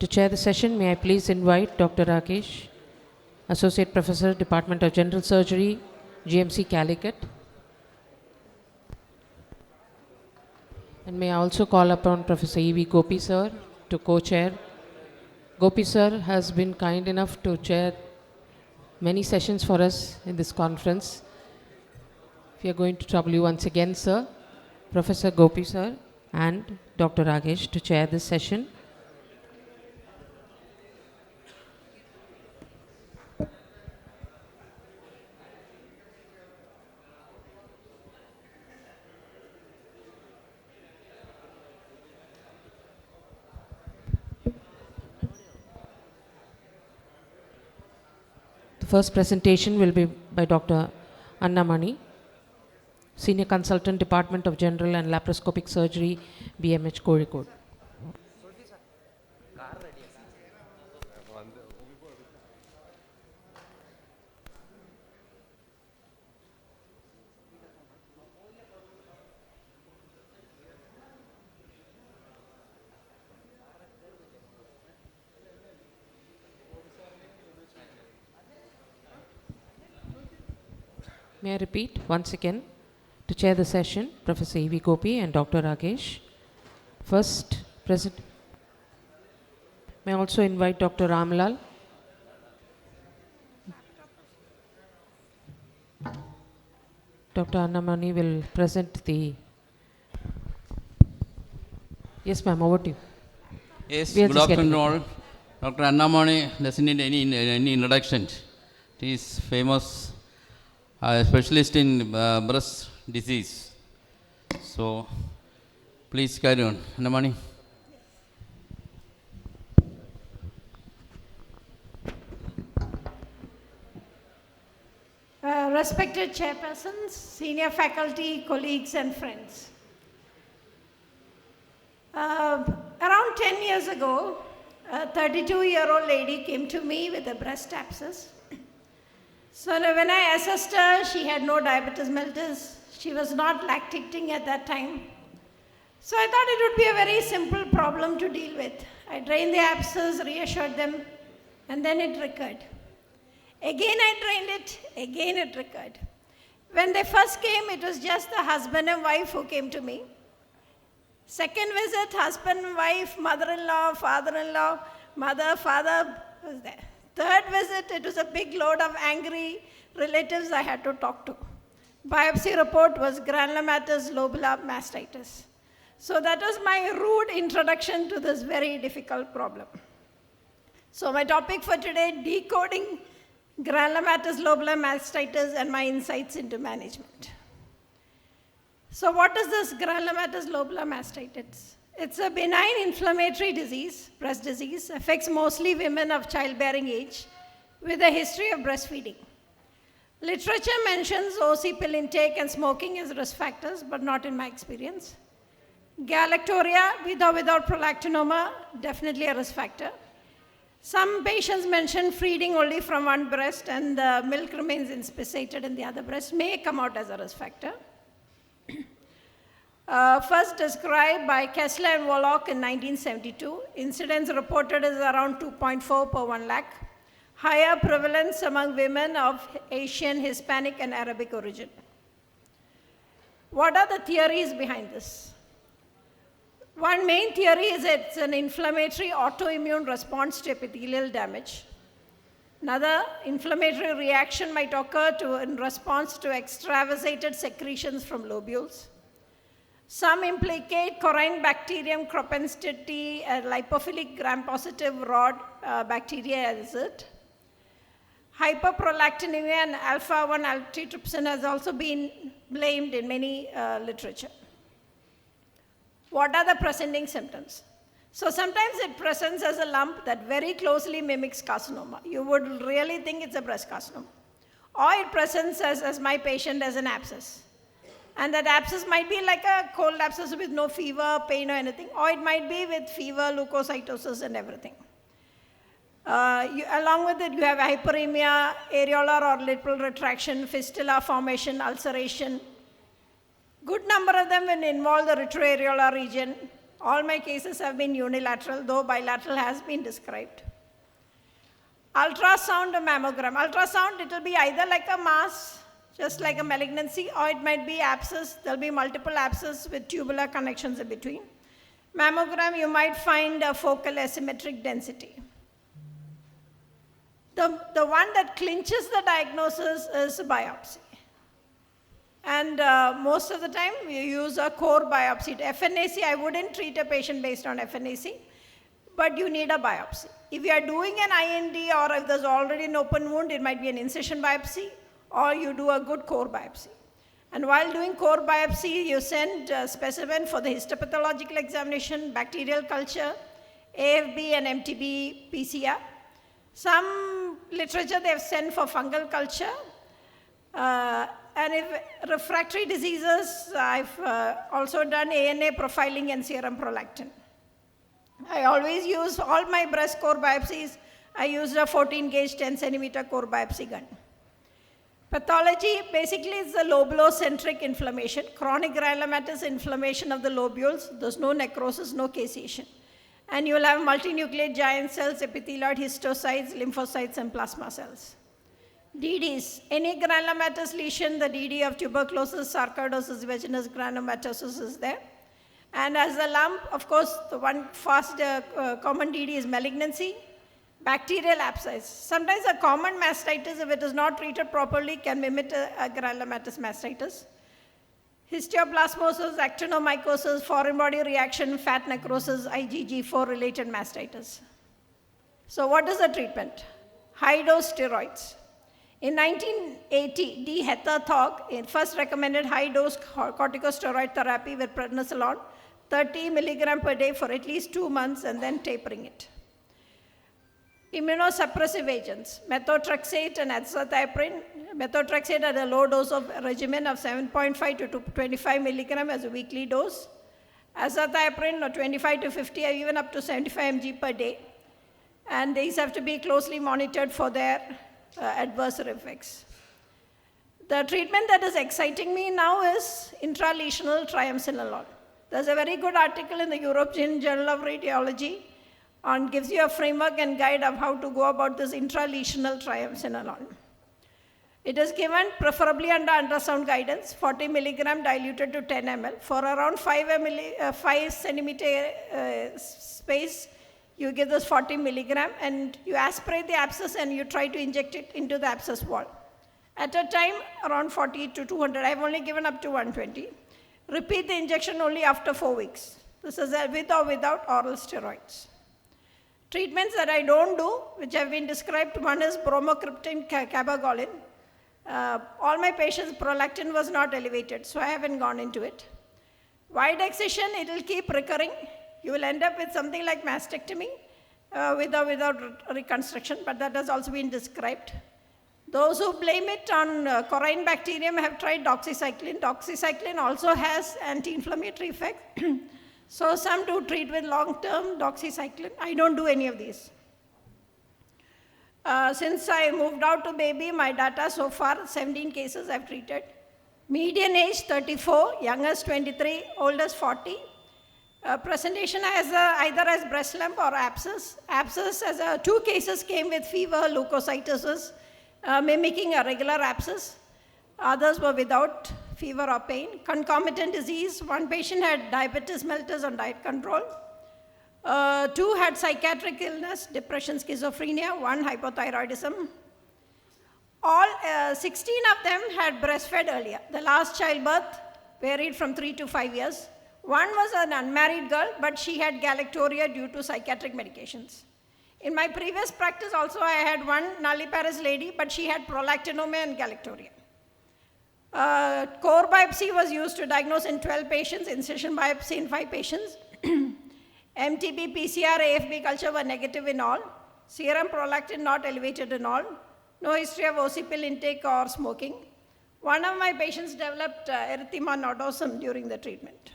To chair the session, may I please invite Dr. Rakesh, Associate Professor, Department of General Surgery, GMC Calicut. And may I also call upon Professor E.V. Gopi sir to co-chair. Gopi sir has been kind enough to chair many sessions for us in this conference. We are going to trouble you once again, sir. Professor Gopi sir and Dr. Rakesh to chair this session. The first presentation will be by Dr. Anna, Senior Consultant, Department of General and Laparoscopic Surgery, BMH Kozhikode. May I repeat once again? To chair the session, Professor E.V. Gopi and Dr. Rakesh. First present. May I also invite Dr. Ramlal. Dr. Anna will present the... Yes, ma'am, over to you. Yes, good afternoon all. Dr. Anna doesn't need any introduction. He is famous specialist in breast disease. So, please carry on. Anna. Respected chairpersons, senior faculty, colleagues and friends. Around 10 years ago, a 32-year-old lady came to me with a breast abscess. So when I assessed her, she had no diabetes mellitus. She was not lactating at that time. So I thought it would be a very simple problem to deal with. I drained the abscess, reassured them, and then it recurred. Again I drained it, again it recurred. When they first came, it was just the husband and wife who came to me. Second visit, husband, wife, mother-in-law, father-in-law, mother, father was there. Third visit, it was a big load of angry relatives I had to talk to. Biopsy report was granulomatous lobular mastitis. So that was my rude introduction to this very difficult problem. So my topic for today, decoding granulomatous lobular mastitis and my insights into management. So what is this granulomatous lobular mastitis? It's a benign inflammatory disease, breast disease, affects mostly women of childbearing age with a history of breastfeeding. Literature mentions OC pill intake and smoking as risk factors, but not in my experience. Galactoria, with or without prolactinoma, definitely a risk factor. Some patients mention feeding only from one breast and the milk remains inspissated in the other breast, may come out as a risk factor. First described by Kessler and Wallach in 1972. Incidence reported is around 2.4 per 1 lakh. Higher prevalence among women of Asian, Hispanic, and Arabic origin. What are the theories behind this? One main theory is it's an inflammatory autoimmune response to epithelial damage. Another inflammatory reaction might occur in response to extravasated secretions from lobules. Some implicate Corynebacterium bacterium cropensity, a lipophilic gram-positive rod bacteria as it. Hyperprolactinemia and alpha-1 antitrypsin has also been blamed in many literature. What are the presenting symptoms? So sometimes it presents as a lump that very closely mimics carcinoma. You would really think it's a breast carcinoma. Or it presents as my patient as an abscess. And that abscess might be like a cold abscess with no fever, pain or anything. Or it might be with fever, leukocytosis and everything. Along with it, you have hyperemia, areolar or lipid retraction, fistula formation, ulceration. Good number of them will involve the retroareolar region. All my cases have been unilateral, though bilateral has been described. Ultrasound or mammogram. Ultrasound, it will be either like a mass, just like a malignancy, or it might be abscess. There will be multiple abscesses with tubular connections in between. Mammogram, you might find a focal asymmetric density. The one that clinches the diagnosis is biopsy. And most of the time, we use a core biopsy. FNAC, I wouldn't treat a patient based on FNAC, but you need a biopsy. If you are doing an IND or if there's already an open wound, it might be an incision biopsy, or you do a good core biopsy. And while doing core biopsy, you send a specimen for the histopathological examination, bacterial culture, AFB and MTB PCR. Some literature they have sent for fungal culture. And if refractory diseases, I've also done ANA profiling and serum prolactin. I always use all my breast core biopsies. I use a 14 gauge 10 centimeter core biopsy gun. Pathology basically is the lobulocentric inflammation, chronic granulomatous inflammation of the lobules. There's no necrosis, no caseation. And you will have multinucleate giant cells, epithelioid histiocytes, lymphocytes, and plasma cells. DDs, any granulomatous lesion, the DD of tuberculosis, sarcoidosis, vaginous granulomatosis is there. And as a lump, of course, the one fast common DD is malignancy, bacterial abscess. Sometimes a common mastitis, if it is not treated properly, can mimic a granulomatous mastitis. Histoplasmosis, actinomycosis, foreign body reaction, fat necrosis, IgG4 related mastitis. So what is the treatment? High dose steroids. In 1980, D. Heather-Thog first recommended high-dose corticosteroid therapy with prednisolone, 30 milligram per day for at least 2 months and then tapering it. Immunosuppressive agents, methotrexate and azathioprine. Methotrexate at a low dose of regimen of 7.5 to 25 milligram as a weekly dose. Azathioprine 25 to 50 or even up to 75 mg per day. And these have to be closely monitored for their adverse effects. The treatment that is exciting me now is intralesional triamcinolone. There's a very good article in the European Journal of Radiology and gives you a framework and guide of how to go about this intralesional triamcinolone. It is given preferably under ultrasound guidance, 40 milligram diluted to 10 ml. For around 5 centimeter space, you give this 40 milligram and you aspirate the abscess and you try to inject it into the abscess wall. At a time, around 40 to 200. I've only given up to 120. Repeat the injection only after 4 weeks. This is with or without oral steroids. Treatments that I don't do, which have been described, one is bromocriptine cabergoline. All my patients' prolactin was not elevated, so I haven't gone into it. Wide excision, it will keep recurring. You will end up with something like mastectomy with or without reconstruction, but that has also been described. Those who blame it on corrine bacterium have tried doxycycline. Doxycycline also has anti-inflammatory effect. So some do treat with long-term doxycycline. I don't do any of these. Since I moved out to baby, my data so far, 17 cases I've treated. Median age 34, youngest 23, oldest 40. Presentation as either as breast lump or abscess. Abscess as 2 cases came with fever, leukocytosis, mimicking a regular abscess. Others were without fever or pain. Concomitant disease, 1 patient had diabetes mellitus on diet control. 2 had psychiatric illness, depression, schizophrenia, 1 hypothyroidism. All 16 of them had breastfed earlier. The last childbirth varied from 3 to 5 years. 1 was an unmarried girl, but she had galactorrhea due to psychiatric medications. In my previous practice also, I had 1 nulliparous lady, but she had prolactinoma and galactorrhea. Core biopsy was used to diagnose in 12 patients, incision biopsy in 5 patients. MTB, PCR, AFB culture were negative in all. Serum prolactin not elevated in all. No history of OC pill intake or smoking. One of my patients developed erythema nodosum during the treatment.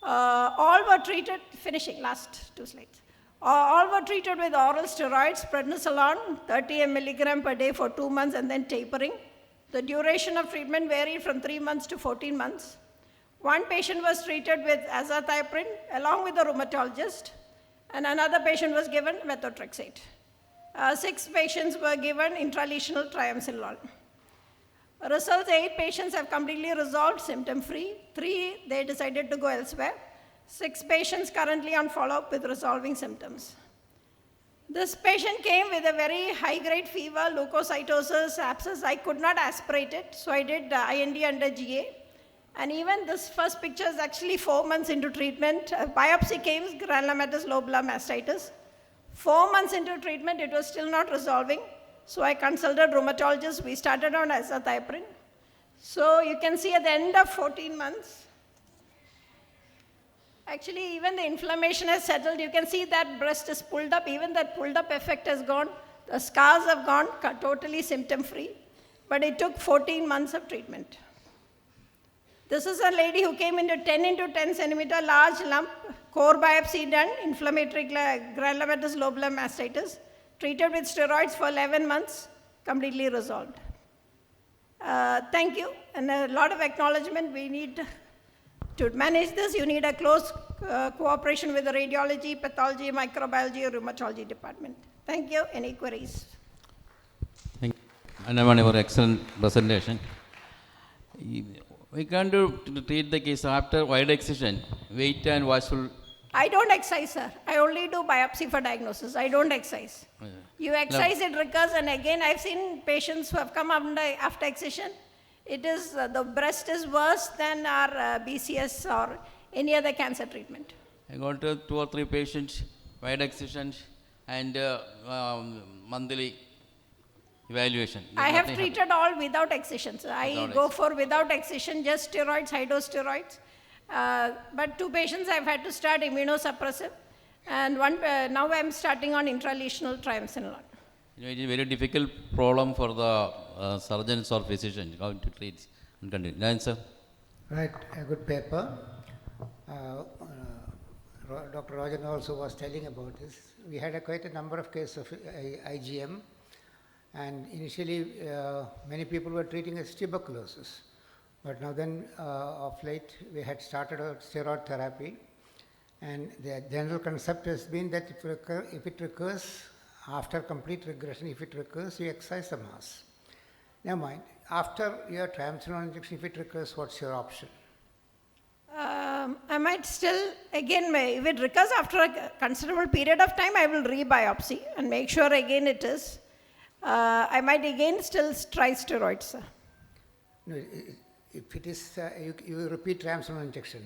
All were treated, finishing, last 2 slides. All were treated with oral steroids, prednisolone, 30 milligram per day for 2 months and then tapering. The duration of treatment varied from 3 months to 14 months. One patient was treated with azathioprine along with a rheumatologist, and another patient was given methotrexate. 6 patients were given intralesional triamcinolone. Results: 8 patients have completely resolved, symptom-free. 3, they decided to go elsewhere. 6 patients currently on follow-up with resolving symptoms. This patient came with a very high-grade fever, leukocytosis, abscess. I could not aspirate it, so I did IND under GA. And even this first picture is actually 4 months into treatment. Biopsy came, granulomatous lobular mastitis. 4 months into treatment, it was still not resolving. So I consulted rheumatologist. We started on azathioprine. So you can see at the end of 14 months, actually even the inflammation has settled. You can see that breast is pulled up. Even that pulled up effect has gone. The scars have gone, totally symptom-free. But it took 14 months of treatment. This is a lady who came into 10 into 10 centimeter large lump, core biopsy done, inflammatory granulomatous lobular mastitis, treated with steroids for 11 months, completely resolved. Thank you, and a lot of acknowledgement. We need to manage this. You need a close cooperation with the radiology, pathology, microbiology, or rheumatology department. Thank you. Any queries? Thank you. Anna, for excellent presentation. We can't treat the case after wide excision. Wait and watchful. I don't excise, sir. I only do biopsy for diagnosis. I don't excise. Yeah. You excise, it recurs, and again, I've seen patients who have come after excision. It is, the breast is worse than our BCS or any other cancer treatment. I got 2 or 3 patients, wide excisions, and monthly evaluation. I have treated all without excisions. I go for without excision, just steroids, high dose steroids. But 2 patients I've had to start immunosuppressive, and one now I'm starting on intralesional triamcinolone. It is a very difficult problem for the surgeons or physicians how to treat and continue. Answer. Right, a good paper. Dr. Rajan also was telling about this. We had quite a number of cases of IgM, and initially many people were treating as tuberculosis. But now then, of late, we had started a steroid therapy, and the general concept has been that if it recurs, after complete regression, if it recurs, you excise the mass. Never mind, after your triamcinolone injection, if it recurs, what's your option? I might still, again, if it recurs after a considerable period of time, I will re-biopsy and make sure again it is. I might again still try steroids. No, if it is, you repeat triamcinolone injection.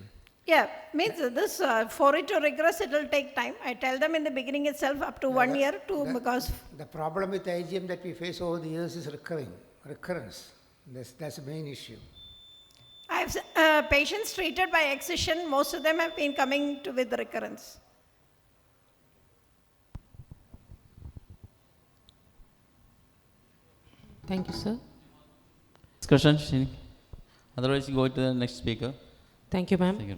Yeah, means this, for it to regress, it will take time. I tell them in the beginning itself up to 1 year because... The problem with IgM that we face over the years is recurrence. That's the main issue. I have patients treated by excision, most of them have been coming with recurrence. Thank you, sir. Discussion? Otherwise, go to the next speaker. Thank you, ma'am. Thank you.